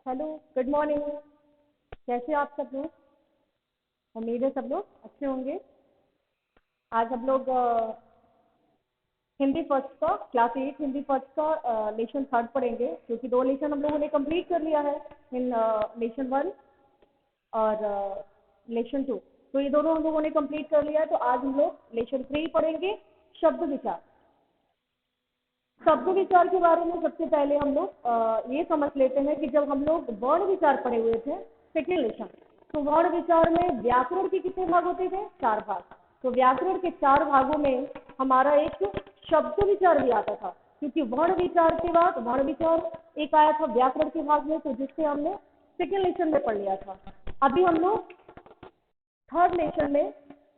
Hello, good morning. कैसे हो आप सब लोग? उम्मीद है सब लोग अच्छे होंगे। आज हम लोग हिंदी फर्स्ट का क्लास 8 हिंदी फर्स्ट का लेसन थर्ड पढ़ेंगे, क्योंकि दो लेसन हम लोगों ने कंप्लीट कर लिया है। इन लेसन 1 और लेसन 2। तो ये दोनों हम लोगों ने कंप्लीट कर लिया है। तो आज हम लोग लेसन 3 पढ़ेंगे, शब्द विचार। शब्द विचार के बारे में सबसे पहले हम लोग ये समझ लेते हैं कि जब हम लोग वर्ण विचार पढ़े हुए थे सेकेंड लेसन, तो वर्ण विचार में व्याकरण के कितने भाग होते थे? 4 भाग। तो व्याकरण के 4 भागों में हमारा एक शब्द विचार भी आता था, क्योंकि वर्ण विचार के बाद वर्ण विचार एक आया था व्याकरण के भाग में, तो जिससे हमने सेकेंड लेसन में पढ़ लिया था। अभी हम लोग थर्ड लेसन में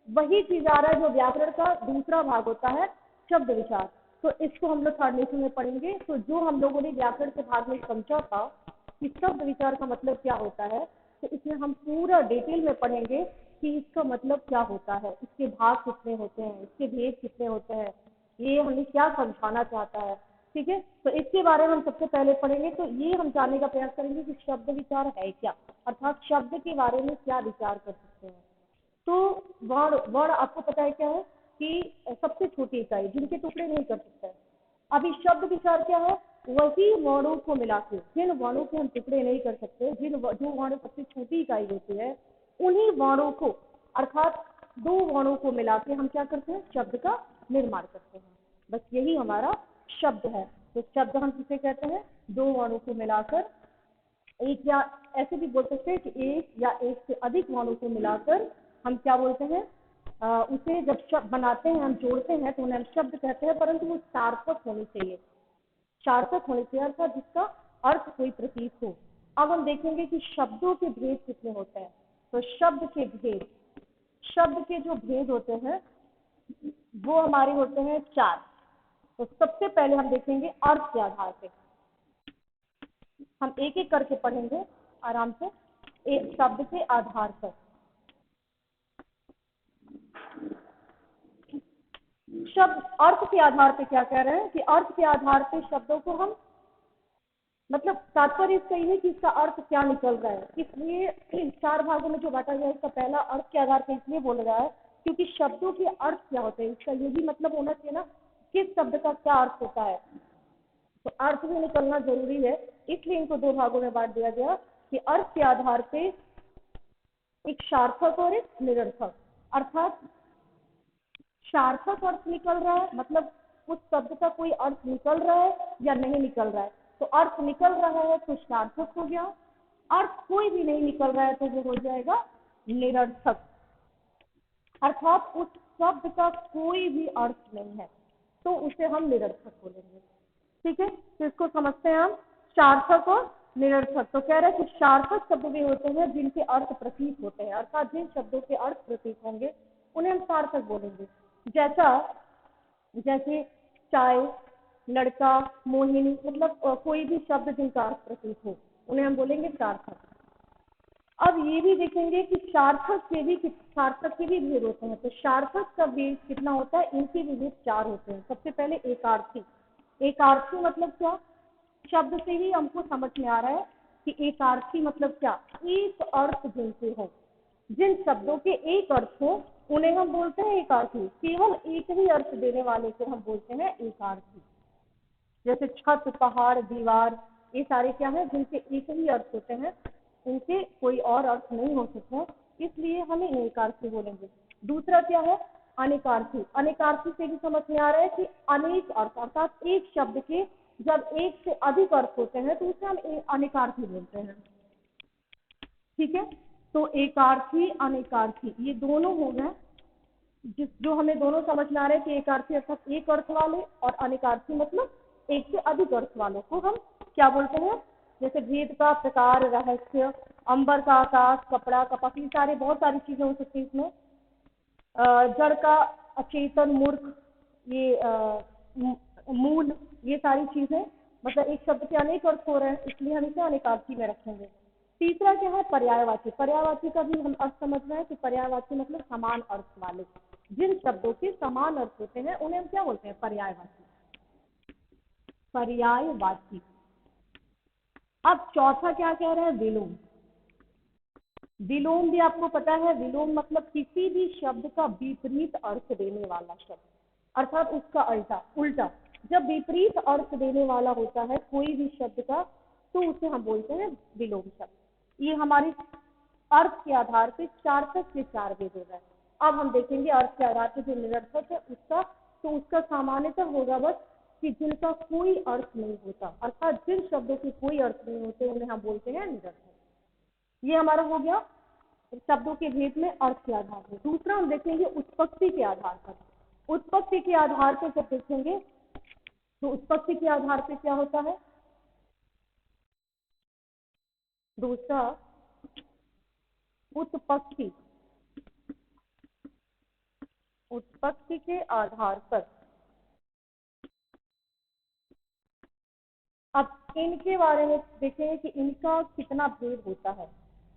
वही चीज आ रहा है जो व्याकरण का दूसरा भाग होता है, शब्द विचार। तो इसको हम लोग थर्ड लेसन में पढ़ेंगे। तो जो हम लोगों ने व्याकरण के भाग में समझा था कि शब्द विचार का मतलब क्या होता है, तो इसमें हम पूरा डिटेल में पढ़ेंगे कि इसका मतलब क्या होता है, इसके भाग कितने होते हैं, इसके भेद कितने होते हैं, ये हमें क्या समझाना चाहता है। ठीक है, तो इसके बारे में हम सबसे पहले पढ़ेंगे। तो ये हम जानने का प्रयास करेंगे कि शब्द विचार है क्या, अर्थात शब्द के बारे में क्या विचार कर सकते हैं। तो वर्ण वर्ण आपको पता है क्या है कि सबसे छोटी इकाई जिनके टुकड़े नहीं कर सकते। अभी शब्द विचार क्या है? वही वर्णों को मिला के, जिन वर्णों के हम टुकड़े नहीं कर सकते, जो वर्ण सबसे छोटी इकाई होती है, उन्हीं वर्णों को अर्थात दो वर्णों को मिला के हम क्या करते हैं? शब्द का निर्माण करते हैं। बस यही हमारा शब्द है। तो शब्द हम किसे कहते हैं? दो वर्णों को मिलाकर एक, या ऐसे भी बोल सकते हैं कि एक या एक से अधिक वर्णों को मिलाकर हम क्या बोलते हैं? उसे जब शब्द बनाते हैं, हम जोड़ते हैं, तो उन्हें हम शब्द कहते हैं, परंतु वो सार्थक होनी चाहिए। सार्थक होने चाहिए अर्थात जिसका अर्थ कोई प्रतीक हो। अब हम देखेंगे कि शब्दों के भेद कितने होते हैं। तो शब्द के जो भेद होते हैं वो हमारे होते हैं 4। तो सबसे पहले हम देखेंगे अर्थ के आधार पे, हम एक एक करके पढ़ेंगे आराम से, एक शब्द के आधार पर। शब्द अर्थ के आधार पे क्या कह रहे हैं कि अर्थ के आधार पे शब्दों को हम, मतलब तात्पर्य इसका ये है कि इसका अर्थ क्या निकल रहा है। इसलिए 4 भागों में जो बांटा गया है, इसका पहला अर्थ के आधार पे इसलिए बोल रहा है क्योंकि शब्दों के अर्थ क्या होते हैं, इसका ये भी मतलब होना चाहिए ना, किस शब्द का क्या अर्थ होता है। तो अर्थ भी निकलना जरूरी है, इसलिए इनको 2 भागों में बांट दिया गया कि अर्थ के आधार पे एक सार्थक और एक निरर्थक। अर्थात सार्थक अर्थ निकल रहा है, मतलब उस शब्द का कोई अर्थ निकल रहा है या नहीं निकल रहा है। तो अर्थ निकल रहा है तो सार्थक हो गया, अर्थ कोई भी नहीं निकल रहा है तो वो हो जाएगा निरर्थक। अर्थात उस शब्द का कोई भी अर्थ नहीं है तो उसे हम निरर्थक बोलेंगे। ठीक है, तो इसको समझते हैं हम, सार्थक और निरर्थक। तो कह रहे हैं कि सार्थक शब्द भी होते हैं जिनके अर्थ प्रतीक होते हैं, अर्थात जिन शब्दों के अर्थ प्रतीक होंगे उन्हें हम सार्थक बोलेंगे। जैसे चाय, लड़का, मोहिनी, मतलब कोई भी शब्द जिनका अर्थ प्रतीक हो उन्हें हम बोलेंगे सार्थक। अब ये भी देखेंगे कि सार्थक के भी भेद होते हैं। तो सार्थक का भेद कितना होता है? इनके भी भेद 4 होते हैं। सबसे पहले एकार्थी। एकार्थी मतलब क्या? शब्द से ही हमको समझ में आ रहा है कि एकार्थी मतलब क्या? एक अर्थ जिनके हो, जिन शब्दों के एक अर्थ हो उन्हें हम बोलते हैं एकार्थी। केवल एक ही अर्थ देने वाले को हम बोलते हैं एकार्थी। जैसे छत, पहाड़, दीवार, ये सारे क्या है? जिनके एक ही अर्थ होते हैं, उनके कोई और अर्थ नहीं हो सकता, इसलिए हम इन्हें एकार्थी बोलेंगे। दूसरा क्या है? अनेकार्थी। अनेकार्थी से भी समझ में आ रहा है कि अनेक अर्थ, अर्थात एक शब्द के जब एक से अधिक अर्थ होते हैं तो उसे हम अनेकार्थी बोलते हैं। ठीक है, तो एकार्थी, अनेकार्थी ये दोनों हो गए, जो हमें दोनों समझ में आ रहे हैं कि एकार्थी अर्थात एक अर्थ वाले और अनेकार्थी मतलब एक से अधिक अर्थ वालों को हम क्या बोलते हैं? जैसे भेद का प्रकार, रहस्य, अंबर का आकाश, कपड़ा, कपा, ये सारे बहुत सारी चीजें हो सकती है इसमें। जड़ का अचेतन, मूर्ख, ये मूल, ये सारी चीजें, मतलब एक शब्द के अनेक अर्थ हो रहे हैं, इसलिए हम इसे अनेकार्थी में रखेंगे। तीसरा क्या है? पर्यायवाची। पर्यायवाची का भी हम अर्थ समझ रहे हैं कि पर्यायवाची मतलब समान अर्थ वाले, जिन शब्दों के समान अर्थ होते हैं उन्हें हम क्या बोलते हैं? पर्यायवाची। पर्यायवाची। अब चौथा क्या कह रहे हैं, विलोम। विलोम भी आपको पता है, विलोम मतलब किसी भी शब्द का विपरीत अर्थ देने वाला शब्द, अर्थात उसका उल्टा उल्टा। जब विपरीत अर्थ देने वाला होता है कोई भी शब्द का तो उसे हम बोलते हैं विलोम शब्द। ये हमारे अर्थ के आधार पे सार्थक के 4 भेद हो गए। अब हम देखेंगे अर्थ के आधार पे जो निरर्थक है उसका, तो उसका सामान्यतः होगा बस कि जिनका कोई अर्थ नहीं होता, अर्थात जिन शब्दों के कोई अर्थ नहीं होते उन्हें हम बोलते हैं निरर्थक। ये हमारा हो गया शब्दों के भेद में अर्थ के आधार पर। दूसरा हम देखेंगे उत्पत्ति के आधार पर। उत्पत्ति के आधार पर जब देखेंगे तो उत्पत्ति के आधार पर क्या होता है, दूसरा उत्पत्ति, उत्पत्ति के आधार पर। अब इनके बारे में देखेंगे कि इनका कितना भेद होता है।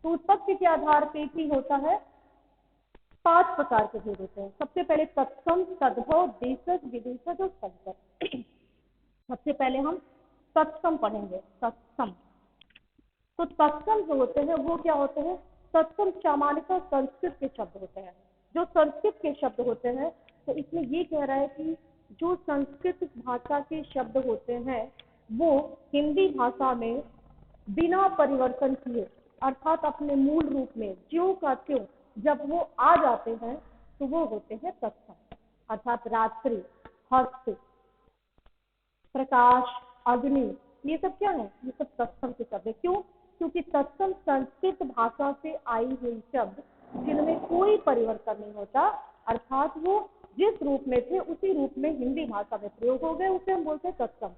तो उत्पत्ति के आधार पे ही होता है 5 प्रकार के भेद होते हैं। सबसे पहले तत्सम, तद्भव, देशज, विदेशज और संकर। सबसे पहले हम तत्सम पढ़ेंगे। तत्सम, तो तत्सम जो होते हैं वो क्या होते हैं, तत्सम सामान्यतः संस्कृत के शब्द होते हैं। जो संस्कृत के शब्द होते हैं तो इसमें ये कह रहा है कि जो संस्कृत भाषा के शब्द होते हैं वो हिंदी भाषा में बिना परिवर्तन किए, अर्थात अपने मूल रूप में ज्यों का त्यों जब वो आ जाते हैं तो वो होते हैं तत्सम। अर्थात रात्रि, हस्त, प्रकाश, अग्नि, ये सब क्या है, ये सब तत्सम के शब्द है। क्यों, क्योंकि तत्सम संस्कृत भाषा से आई हुई शब्द जिनमें कोई परिवर्तन नहीं होता, अर्थात वो जिस रूप में थे उसी रूप में हिंदी भाषा में प्रयोग हो गए, उसे हम बोलते हैं तत्सम।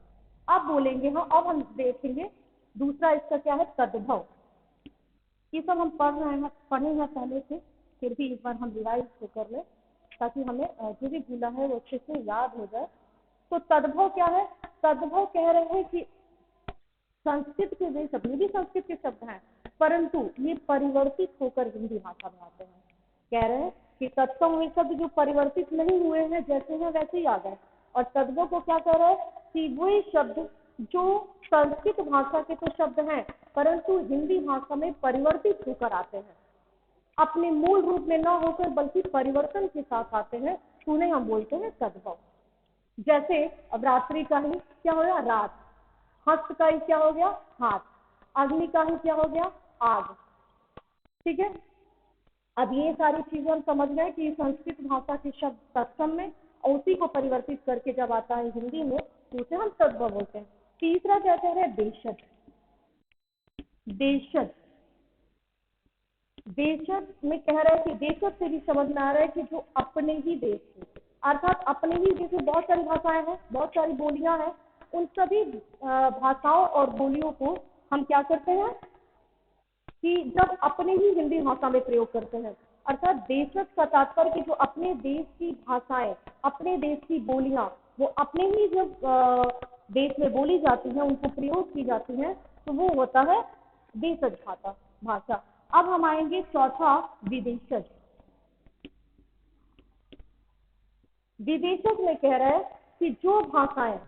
अब बोलेंगे हम, अब हम देखेंगे दूसरा इसका क्या है, तद्भव। ये सब हम पढ़े हैं पहले से, फिर भी एक बार हम रिवाइज कर ले ताकि हमें जो भी भूला है वो अच्छे से याद हो जाए। तो तद्भव क्या है, तद्भव कह रहे हैं कि संस्कृत के वे शब्द, ये भी संस्कृत के शब्द हैं परंतु ये परिवर्तित होकर हिंदी भाषा में आते हैं। कह रहे हैं कि तत्सम वे शब्द जो परिवर्तित नहीं हुए हैं, जैसे हैं वैसे ही आ गए। और तद्भव को क्या कह रहा है कि वे शब्द जो संस्कृत भाषा के तो शब्द हैं परंतु हिंदी भाषा में परिवर्तित होकर आते हैं, अपने मूल रूप में न होकर बल्कि परिवर्तन के साथ आते हैं, तो उन्हें हम बोलते हैं तद्भव। जैसे अब रात्रि का ही क्या हो गया, रात, हस्त का ही क्या हो गया, हाथ, अग्नि का ही क्या हो गया, आग। ठीक है, अब ये सारी चीजें हम समझ गए कि संस्कृत भाषा के शब्द तत्सम में और उसी को परिवर्तित करके जब आता है हिंदी में तो उसे हम तद्भव बोलते हैं। तीसरा क्या कह रहे हैं, देशज। देशज, देशज में कह रहे हैं कि देशज से भी समझ में आ रहा है कि जो अपने ही देश में, अर्थात अपने ही देश में बहुत सारी भाषाएं हैं, बहुत सारी बोलियां हैं, उन सभी भाषाओं और बोलियों को हम क्या करते हैं कि जब अपने ही हिंदी भाषा में प्रयोग करते हैं, अर्थात देशज का तात्पर्य कि जो अपने देश की भाषाएं, अपने देश की बोलियां वो अपने ही जब देश में बोली जाती हैं, उनको प्रयोग की जाती हैं, तो वो होता है देशज भाषा। अब हम आएंगे चौथा, विदेशज। विदेशज में कह रहा है कि जो भाषाएं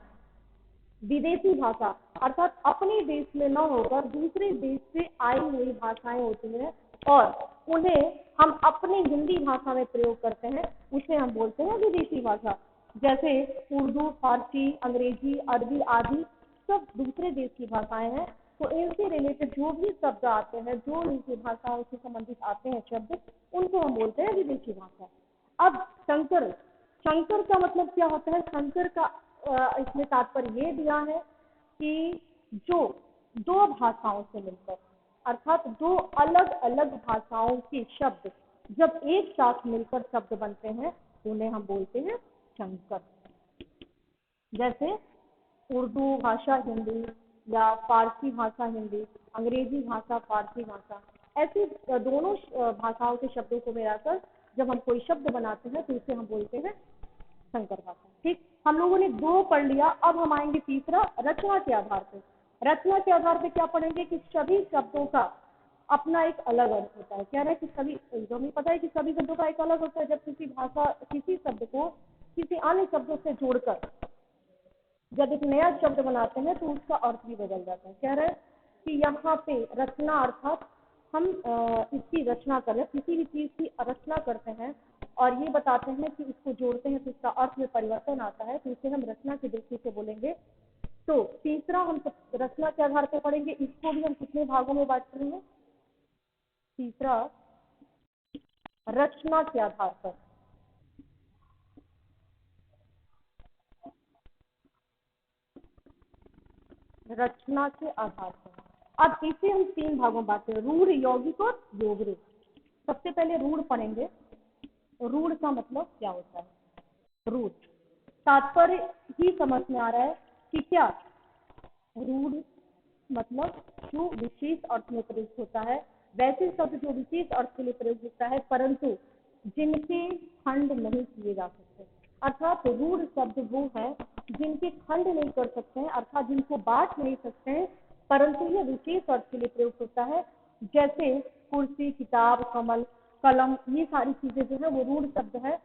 विदेशी भाषा अर्थात अपने देश में न होकर दूसरे देश से आई हुई भाषाएं होती हैं और उन्हें हम अपनी हिंदी भाषा में प्रयोग करते हैं, उसे हम बोलते हैं विदेशी भाषा। जैसे उर्दू, फारसी, अंग्रेजी, अरबी आदि सब दूसरे देश की भाषाएं हैं, तो इनसे रिलेटेड जो भी शब्द आते हैं, जो इनकी भाषाओं से संबंधित आते हैं शब्द, उनको हम बोलते हैं विदेशी भाषा। अब संकर, संकर का मतलब क्या होता है, संकर का इसमें तात्पर्य ये दिया है कि जो दो भाषाओं से मिलकर, अर्थात दो अलग अलग भाषाओं के शब्द जब एक साथ मिलकर शब्द बनते हैं उन्हें हम बोलते हैं संकर। जैसे उर्दू भाषा हिंदी या फारसी भाषा हिंदी, अंग्रेजी भाषा फारसी भाषा, ऐसी दोनों भाषाओं के शब्दों को मिलाकर जब हम कोई शब्द बनाते हैं तो उसे हम बोलते हैं संकर भाषा। ठीक, हम लोगों ने 2 पढ़ लिया। अब हम आएंगे तीसरा, रचना के आधार पर। रचना के आधार पर क्या पढ़ेंगे कि सभी शब्दों का अपना एक अलग अर्थ होता है। क्या है कि सभी, हमें पता है कि सभी शब्दों का एक अलग होता है। जब किसी भाषा, किसी शब्द को किसी अन्य शब्दों से जोड़कर जब एक नया शब्द बनाते हैं तो उसका अर्थ भी बदल जाता है। कह रहे हैं कि यहाँ पे रचना अर्थात हम इसकी रचना कर रहे हैं, किसी भी चीज की रचना करते हैं और ये बताते हैं कि इसको जोड़ते हैं तो इसका अर्थ में परिवर्तन आता है, तो इसे हम रचना की दृष्टि से बोलेंगे। तो तीसरा हम रचना के आधार पर पढ़ेंगे, इसको भी हम कितने भागों में बांट करेंगे? तीसरा रचना के आधार पर। रचना के आधार पर अब इसे हम तीन भागों में बांटते हैं, रूढ़, यौगिक और योग रूढ़। सबसे पहले रूढ़ पढ़ेंगे। रूढ़ का मतलब क्या होता है? रूढ़ तात्पर्य ही समझ में आ रहा है कि क्या रूढ़ मतलब जो विशेष अर्थ में प्रयुक्त होता है, वैसे शब्द जो विशेष अर्थ के लिए प्रयुक्त होता है परंतु जिनके खंड नहीं किए जा सकते, अर्थात रूढ़ शब्द वो है जिनके खंड नहीं कर सकते हैं, अर्थात जिनको बांट नहीं सकते हैं परंतु यह विशेष अर्थ के लिए प्रयुक्त होता है। जैसे कुर्सी, किताब, कमल, कलम, ये सारी चीजें जो है वो रूढ़ शब्द है,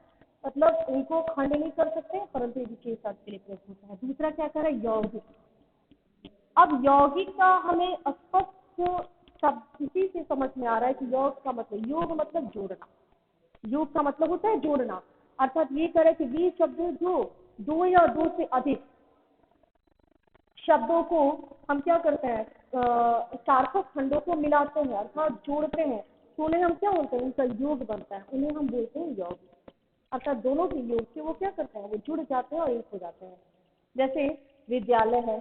मतलब इनको खंड नहीं कर सकते परंतु विशेष अर्थ के लिए प्रयुक्त होता है। दूसरा क्या कह रहा है? यौगिक। अब यौगिक का हमें स्पष्ट शब्द इसी से समझ में आ रहा है कि योग का मतलब, योग मतलब जोड़ना, योग का मतलब होता है जोड़ना, अर्थात ये करे कि वे शब्द जो दो या दो से अधिक शब्दों को हम क्या करते हैं, सार्थक खंडों को मिलाते हैं अर्थात जोड़ते हैं, तो उन्हें हम क्या बोलते हैं? उनका योग बनता है, उन्हें हम बोलते हैं योग। अर्थात दोनों के योग से वो क्या करते हैं? वो जुड़ जाते हैं और एक हो जाते हैं। जैसे विद्यालय है,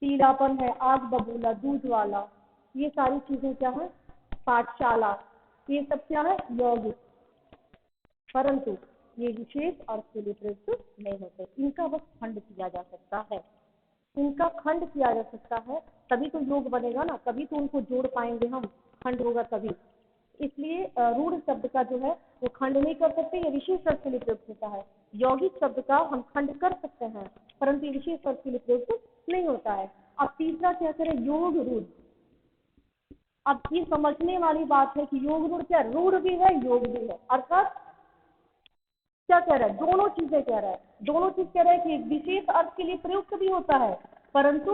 पीलापन है, आग बबूला, दूध वाला, ये सारी चीजें क्या है? पाठशाला, ये सब क्या है? यौगिक। परंतु ये विशेष अर्थ के लिए प्रयुक्त नहीं होते, इनका बस खंड किया जा सकता है, इनका खंड किया जा सकता है, तभी तो योग बनेगा ना, तभी तो उनको जोड़ पाएंगे हम, खंड होगा तभी। इसलिए रूढ़ शब्द का जो है वो खंड नहीं कर सकते, ये विशेष अर्थ के लिए प्रयुक्त होता है। यौगिक शब्द का हम खंड कर सकते हैं परंतु ये विशेष अर्थ के लिए प्रयुक्त नहीं होता है। अब तीसरा क्या करें? योग रूढ़। अब ये समझने वाली बात है कि योग रूढ़ क्या, रूढ़ भी है योग भी है, अर्थात क्या कह रहा है? दोनों चीजें कह रहा है, दोनों चीज कह रहा है कि विशेष अर्थ के लिए प्रयुक्त भी होता है परंतु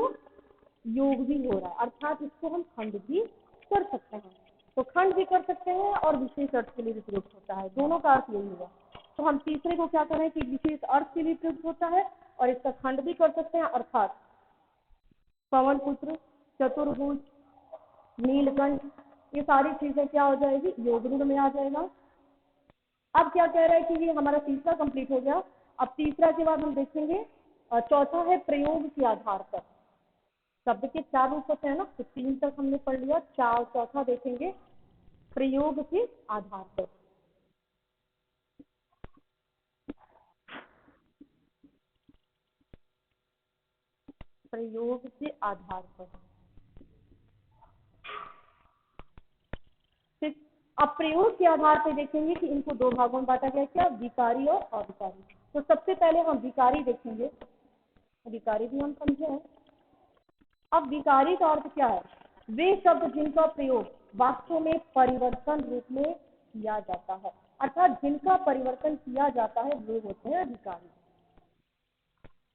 योग भी हो रहा है, अर्थात इसको हम खंड भी कर सकते हैं, तो खंड भी कर सकते हैं और विशेष अर्थ के लिए भी प्रयुक्त होता है, दोनों का अर्थ यही हुआ। तो हम तीसरे को क्या करें कि विशेष अर्थ के लिए प्रयुक्त होता है और इसका खंड भी कर सकते हैं, अर्थात पवन पुत्र, चतुर्भुज, नीलकंठ, ये सारी चीजें क्या हो जाएगी? योग रूढ़ में आ जाएगा। अब क्या कह रहा है कि ये हमारा तीसरा कंप्लीट हो गया। अब तीसरा के बाद हम देखेंगे चौथा है प्रयोग के आधार पर। शब्द के चार रूप होते हैं ना, तो तीन तक हमने पढ़ लिया, चार चौथा देखेंगे प्रयोग के आधार पर। प्रयोग के आधार पर ठीक। अब प्रयोग के आधार पर देखेंगे कि इनको दो भागों में बांटा गया, क्या? विकारी और अविकारी। तो सबसे पहले हम विकारी देखेंगे, विकारी भी हम समझे हैं। अब विकारी का अर्थ क्या है? वे शब्द जिनका प्रयोग वास्तव में परिवर्तन रूप में किया जाता है, अर्थात जिनका परिवर्तन किया जाता है वे होते हैं विकारी।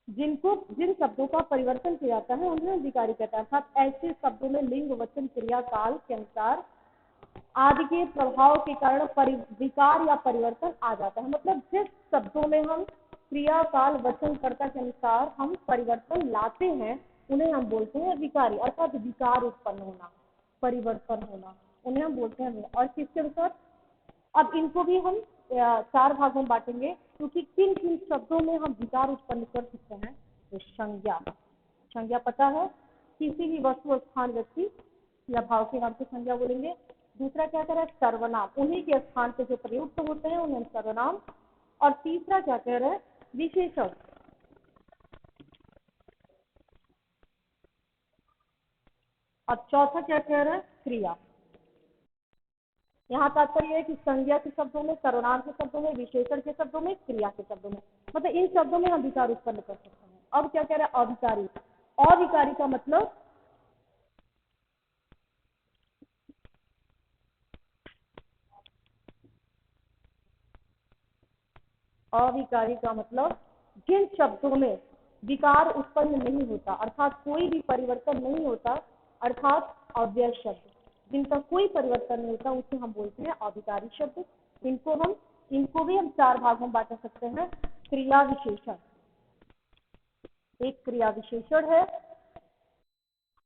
जिनको जिन शब्दों का परिवर्तन किया जाता है उन्हें विकारी कहता है, अर्थात ऐसे शब्दों में लिंग, वचन, क्रिया, काल के अनुसार आदि के प्रभाव के कारण विकार या परिवर्तन आ जाता है। मतलब जिस शब्दों में हम क्रिया, काल, वचन, कर्ता के अनुसार हम परिवर्तन लाते हैं उन्हें हम बोलते हैं विकारी, अर्थात विकार उत्पन्न होना, परिवर्तन होना, उन्हें हम बोलते हैं। और किसके अनुसार? अब इनको भी हम चार भागों में बांटेंगे, क्योंकि किन किन शब्दों में हम विकार उत्पन्न कर सकते हैं। तो संज्ञा, संज्ञा पता है, किसी भी वस्तु, स्थान, व्यक्ति या भाव के नाम से संज्ञा बोलेंगे। दूसरा क्या कह रहा है? सर्वनाम, उन्हीं के स्थान पे जो प्रयुक्त होते हैं उन्हें सर्वनाम। और तीसरा क्या कह रहा है? विशेषण। अब चौथा क्या कह रहा है? क्रिया। यहाँ तात्पर्य है कि संज्ञा के शब्दों में, सर्वनाम के शब्दों में, विशेषण के शब्दों में, क्रिया के शब्दों में, मतलब इन शब्दों में हम विकार उत्पन्न कर सकते हैं। अब क्या कह रहा है? अविकारी। अविकारी का मतलब अविकारी का मतलब जिन शब्दों में विकार उत्पन्न नहीं होता, अर्थात कोई भी परिवर्तन नहीं होता, अर्थात अव्यय शब्द जिनका कोई परिवर्तन नहीं होता उसे हम बोलते हैं अविकारी शब्द। इनको भी हम चार भागों में बांट सकते हैं। क्रिया विशेषण, एक क्रिया विशेषण है,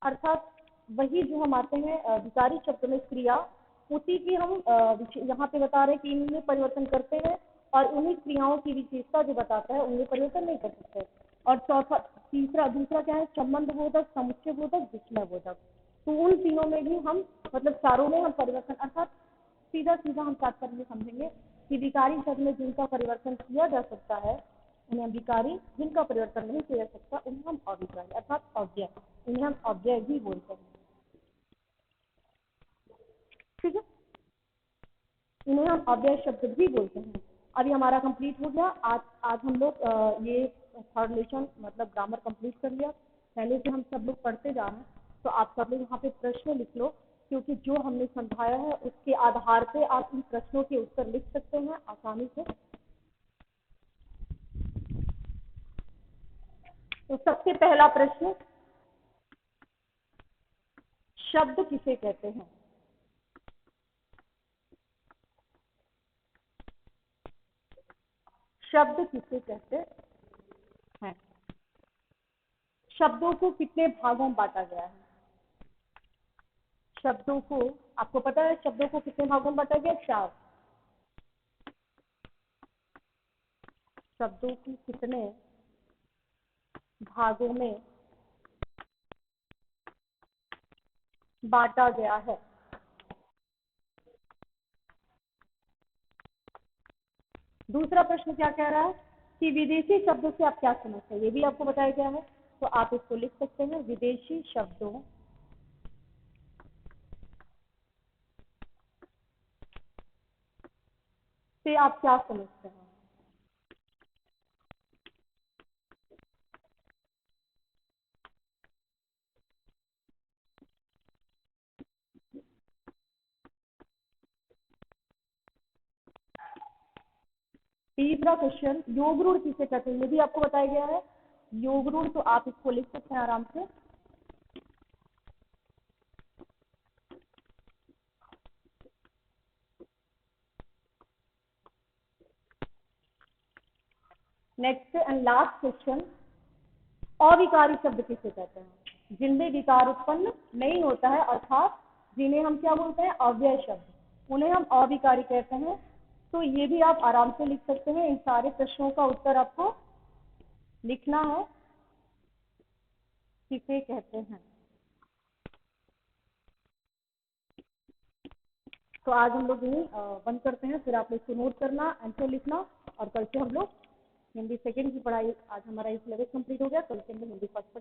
अर्थात वही जो हम आते हैं विकारी शब्द में क्रिया, उसी की हम यहाँ पे बता रहे हैं कि इनमें परिवर्तन करते हैं और उन्हीं क्रियाओं की विशेषता जो बताता है उनमें परिवर्तन नहीं कर सकते। और दूसरा क्या है, संबंध बोधक, समुच्चय बोधक, विस्मय बोधक। तो उन तीनों में भी हम मतलब चारों में हम परिवर्तन, अर्थात सीधा सीधा हम तात्पर्य समझेंगे कि विकारी शब्द में जिनका परिवर्तन किया जा सकता है उन्हें हम विकारी, जिनका परिवर्तन नहीं किया जा सकता उन्हें हम अविकारी अर्थात अव्यय, इन्हें हम अव्यय भी बोलते हैं। ठीक है, इन्हें हम अव्यय शब्द भी बोलते हैं। अभी हमारा कंप्लीट हो गया। आज हम लोग ये थर्ड लेसन मतलब ग्रामर कंप्लीट कर लिया। पहले से हम सब लोग पढ़ते जा रहे हैं, तो आप सब लोग यहाँ पे प्रश्न लिख लो, क्योंकि जो हमने समझाया है उसके आधार पे आप इन प्रश्नों के उत्तर लिख सकते हैं आसानी से। तो सबसे पहला प्रश्न, शब्द किसे कहते हैं? शब्द किसे कहते हैं? शब्दों को कितने भागों में बांटा गया है? शब्दों को, आपको पता है शब्दों को कितने भागों में बांटा गया? चार। शब्दों को कितने भागों में बांटा गया है? दूसरा प्रश्न क्या कह रहा है कि विदेशी शब्दों से आप क्या समझते हैं, ये भी आपको बताया गया है। तो आप इसको लिख सकते हैं, विदेशी शब्दों से आप क्या समझते हैं? तीसरा क्वेश्चन, योग रूढ़ किसे कहते हैं, ये भी आपको बताया गया है। योग रूढ़, तो आप इसको लिख सकते हैं आराम से। नेक्स्ट एंड लास्ट क्वेश्चन, अविकारी शब्द किसे कहते हैं? जिनमें विकार उत्पन्न नहीं होता है, अर्थात जिन्हें हम क्या बोलते हैं? अव्यय शब्द, उन्हें हम अविकारी कहते हैं। तो ये भी आप आराम से लिख सकते हैं। इन सारे प्रश्नों का उत्तर आपको लिखना है, किसे कहते हैं। तो आज हम लोग यही बंद करते हैं, फिर आप लोग को नोट करना, आंसर लिखना, और कल से हम लोग हिंदी सेकेंड की पढ़ाई, आज हमारा ये सिलेबस कंप्लीट हो गया, कल से हम लोग हिंदी फर्स्ट